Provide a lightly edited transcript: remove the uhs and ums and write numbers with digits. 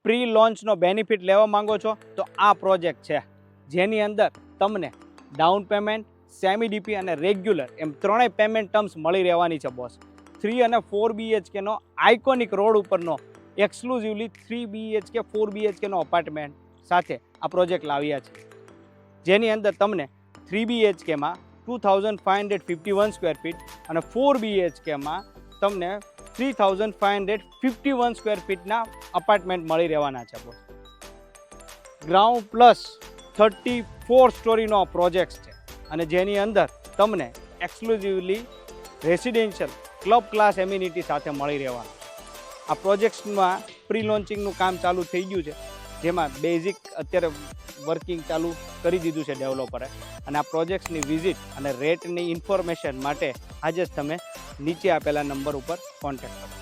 Pre લોન્ચનો benefit લેવા માંગો છો તો આ પ્રોજેક્ટ છે, જેની અંદર તમને ડાઉન પેમેન્ટ, સેમી ડીપી અને રેગ્યુલર એમ ત્રણેય પેમેન્ટ ટર્મ્સ મળી રહેવાની છે બોસ. 3 અને 4 BHKનો આઇકોનિક રોડ ઉપરનો એક્સક્લુઝિવલી 3 BHK 4 BHKનો અપાર્ટમેન્ટ સાથે આ પ્રોજેક્ટ લાવ્યા છે, જેની અંદર તમને 3 BHKમાં 2551 સ્ક્વેર ફીટ અને 4 BHKમાં તમને 3551 સ્ક્વેર ફીટના અપાર્ટમેન્ટ મળી રહેવાના છે બોસ. ગ્રાઉન્ડ પ્લસ 34 સ્ટોરીનો પ્રોજેક્ટ છે અને જેની અંદર તમને exclusively residential club class amenity સાથે મળી રહેવાનું. આ પ્રોજેક્ટ્સમાં પ્રી લોન્ચિંગનું કામ ચાલુ થઈ ગયું છે, જેમાં બેઝિક અત્યારે વર્કિંગ ચાલુ કરી દીધું છે ડેવલપરે. અને આ પ્રોજેક્ટ્સની વિઝિટ અને રેટની ઇન્ફોર્મેશન માટે આજે જ તમે નીચે આપેલા નંબર ઉપર કોન્ટેક્ટ કરો.